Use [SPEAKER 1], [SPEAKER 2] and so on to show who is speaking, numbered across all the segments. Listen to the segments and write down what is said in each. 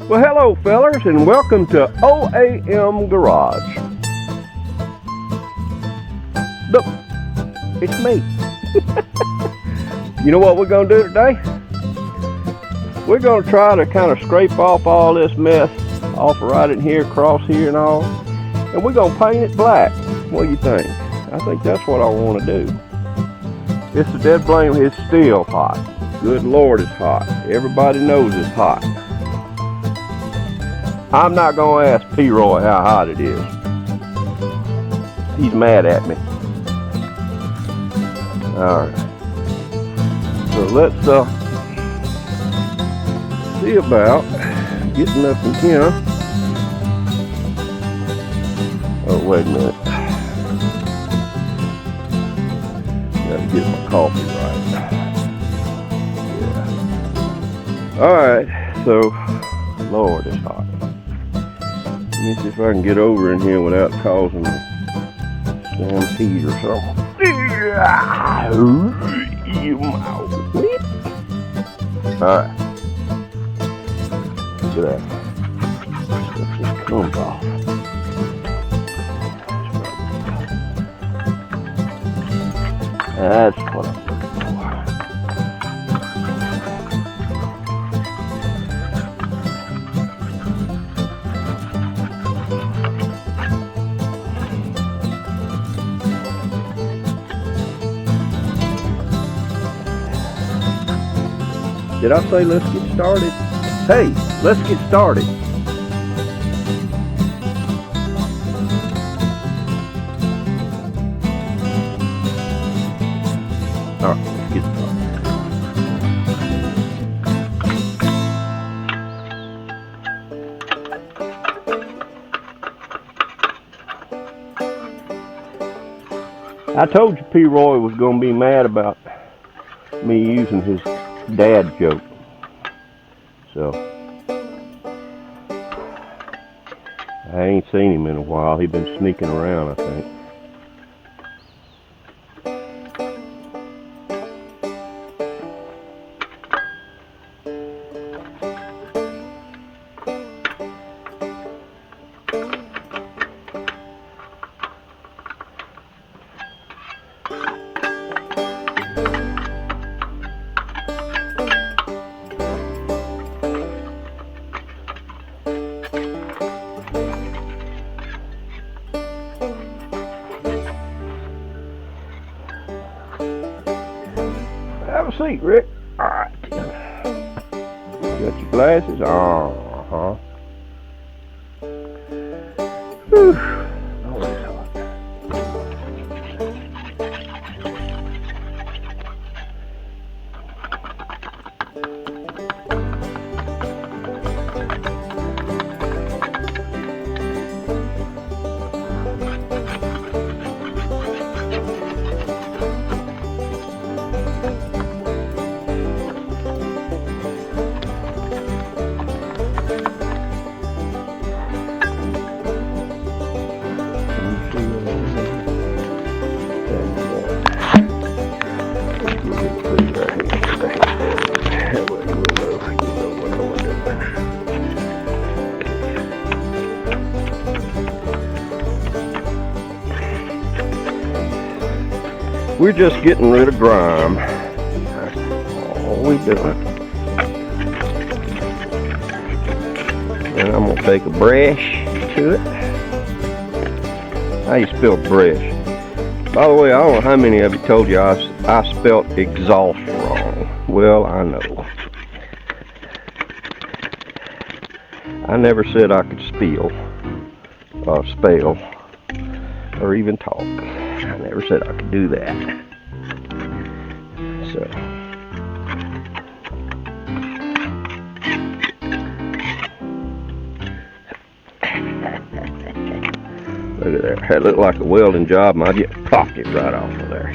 [SPEAKER 1] Well, hello, fellers, and welcome to OAM Garage. Look, it's me. You know what we're going to do today? We're going to try to kind of scrape off all this mess off right in here, across here and all, and we're going to paint it black. What do you think? I think that's what I want to do. It's a dead blame. It's still hot. Good Lord, it's hot. Everybody knows it's hot. I'm not going to ask P-Roy how hot it is. He's mad at me. Alright. So let's see about getting up in here. Oh, wait a minute. Gotta get my coffee right. Yeah. Alright, so, Lord, it's hot. Let me see if I can get over in here without causing a stampede or something. Alright. Look at that. It just comes off. That's what I'm looking for. Did I say let's get started? Hey, let's get started. Alright, let's get started. I told you P-Roy was going to be mad about me using his dad joke. So I ain't seen him in a while. He's been sneaking around, I think. Have a seat, Rick. Alright. Got your glasses? Uh-huh. Whew. Oh, it's hot. We're just getting rid of grime. That's all we're doing. And I'm going to take a brush to it. How you spell brush? By the way, I don't know how many of you told you I spelled exhaust wrong. Well, I know. I never said I could spell, or even talk. I never said I could do that. So. Look at that. That looked like a welding job, and I just popped it right off of there.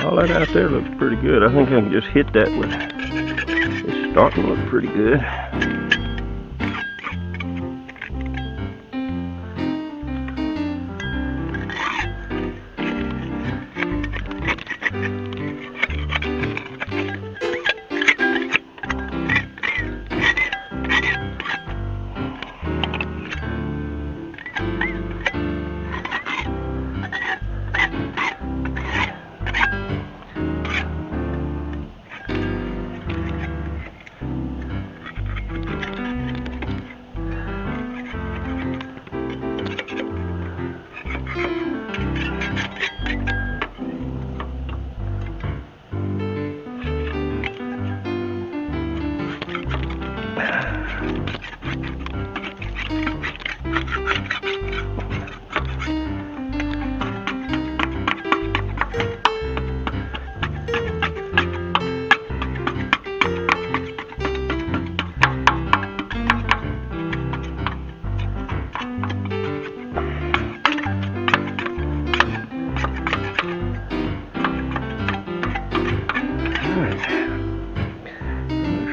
[SPEAKER 1] All that out there looks pretty good. I think I can just hit that with, it's starting to look pretty good.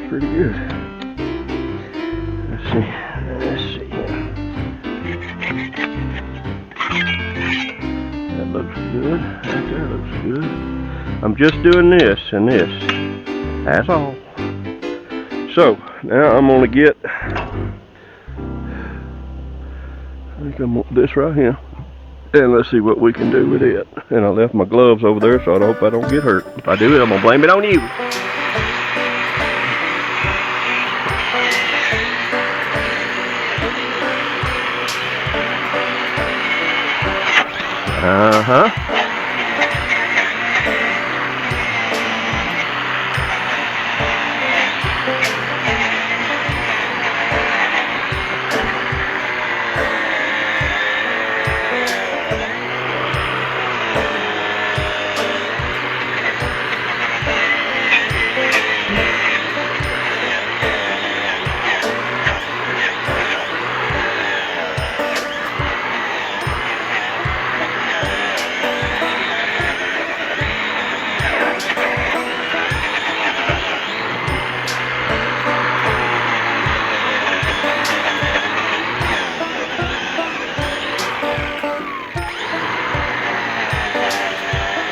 [SPEAKER 1] Pretty good. Let's see. That looks good. That there looks good. I'm just doing this and this. That's all. So now I'm gonna get, I think I'm this right here. And let's see what we can do with it. And I left my gloves over there, so I hope I don't get hurt. If I do it, I'm gonna blame it on you. Uh-huh.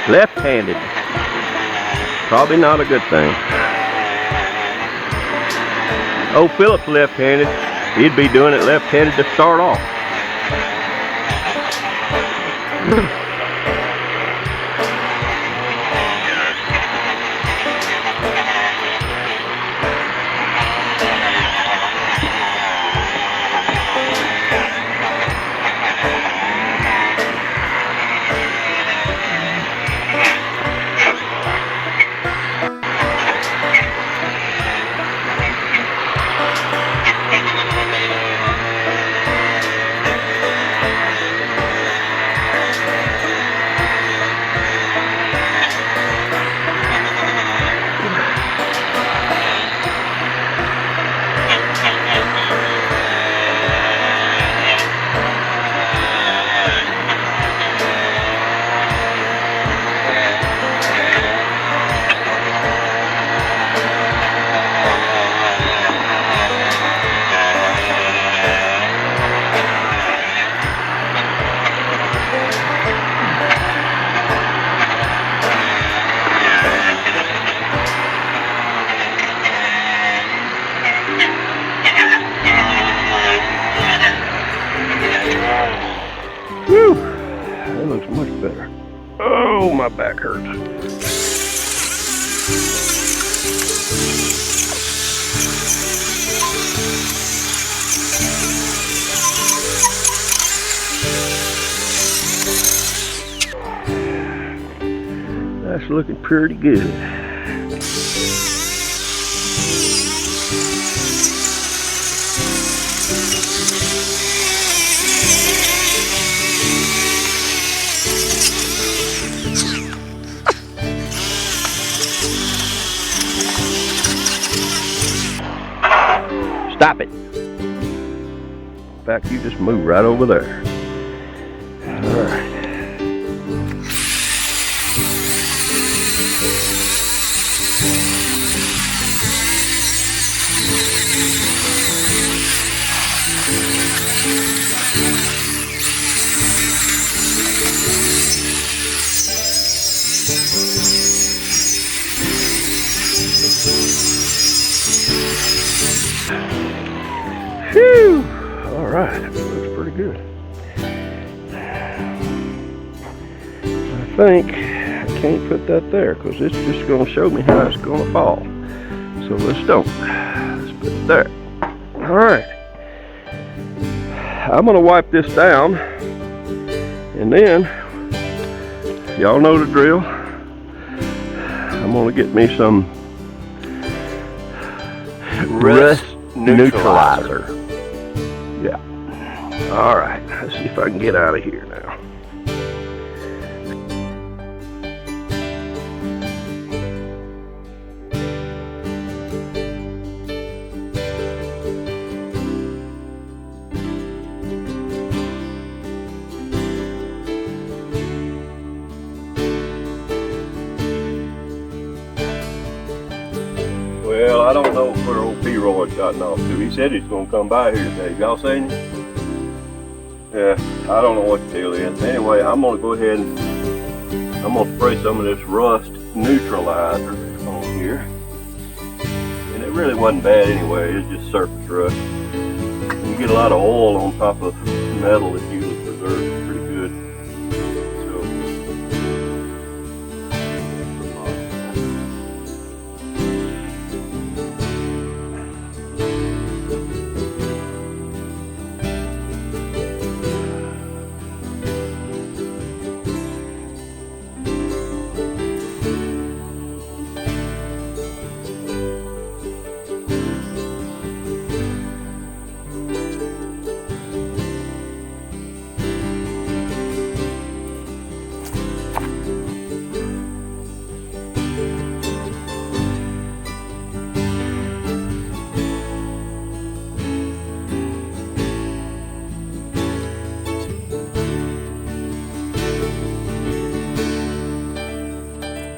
[SPEAKER 1] Left-handed. Probably not a good thing. Oh, Philip's left-handed. He'd be doing it left-handed to start off. Whew, that looks much better. Oh, my back hurts. That's looking pretty good. Stop it. In fact, you just move right over there. All right. good. I think I can't put that there because it's just going to show me how it's going to fall. So let's don't. Let's put it there. All right. I'm going to wipe this down, and then y'all know the drill. I'm going to get me some rust neutralizer. Yeah. All right. Let's see if I can get out of here now. Well, I don't know where old P-Roy's gotten off to. He said he's going to come by here today. Y'all seen him? Yeah, I don't know what the deal is. Anyway, I'm going to go ahead and I'm going to spray some of this rust neutralizer on here. And it really wasn't bad anyway. It's just surface rust. You get a lot of oil on top of metal that usually preserves it pretty good.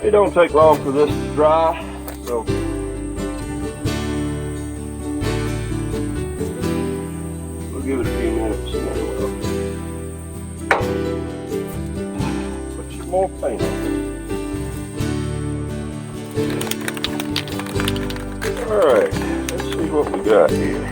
[SPEAKER 1] It don't take long for this to dry, so we'll give it a few minutes and then we'll put some more paint on it. Alright, let's see what we got here.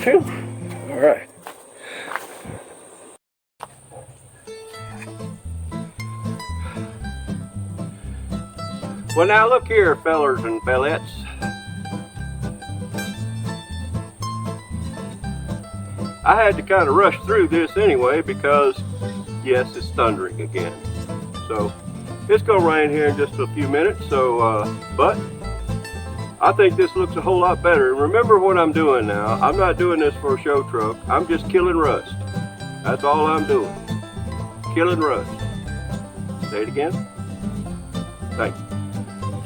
[SPEAKER 1] Phew. All right. Well, now look here, fellers and bellettes. I had to kind of rush through this anyway because, yes, it's thundering again. So it's gonna rain here in just a few minutes. So, but I think this looks a whole lot better. And remember what I'm doing now. I'm not doing this for a show truck. I'm just killing rust. That's all I'm doing. Killing rust. Say it again. Thank you.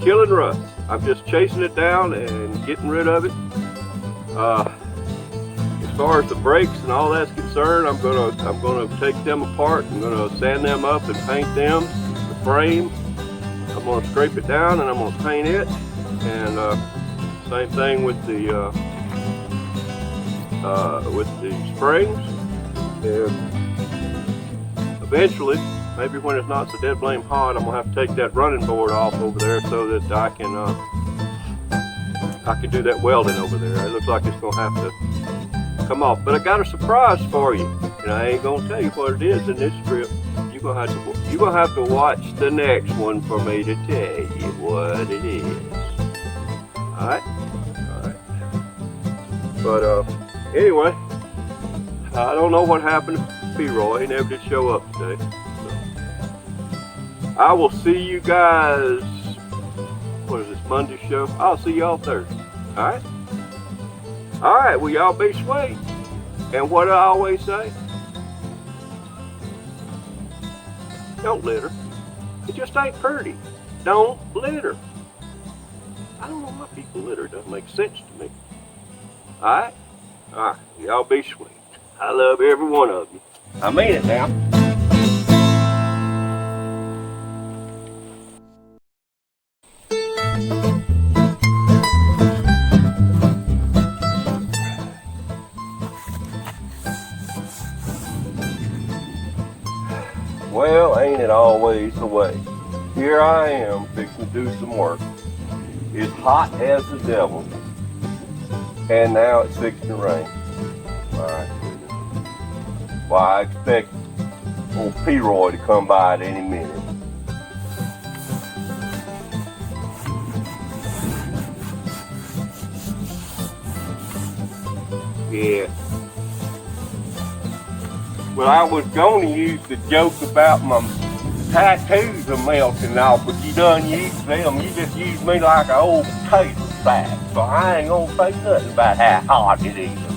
[SPEAKER 1] Killing rust. I'm just chasing it down and getting rid of it. As far as the brakes and all that's concerned, I'm gonna take them apart. I'm gonna sand them up and paint them. The frame, I'm gonna scrape it down and I'm gonna paint it. And same thing with the springs. And eventually, maybe when it's not so dead blame hot, I'm gonna have to take that running board off over there so that I can do that welding over there. It looks like it's gonna have to come off. But I got a surprise for you, and I ain't gonna tell you what it is in this strip. You're gonna have to watch the next one for me to tell you what it is. All right. But anyway, I don't know what happened to P-Roy. He never did show up today. So I will see you guys. What is this, Monday show? I'll see y'all Thursday. All right. All right, well, y'all be sweet. And what I always say, don't litter. It just ain't pretty. Don't litter. I don't know why people litter. It doesn't make sense to me. All right? All right, y'all be sweet. I love every one of you. I mean it now. Well, ain't it always the way? Here I am fixing to do some work. It's hot as the devil. And now it's fixing to rain. My goodness. Well, I expect old P-Roy to come by at any minute. Yeah. Well, I was going to use the joke about my tattoos are melting off, but you done used them. You just used me like an old potato sack. So I ain't going to say nothing about how hot it is.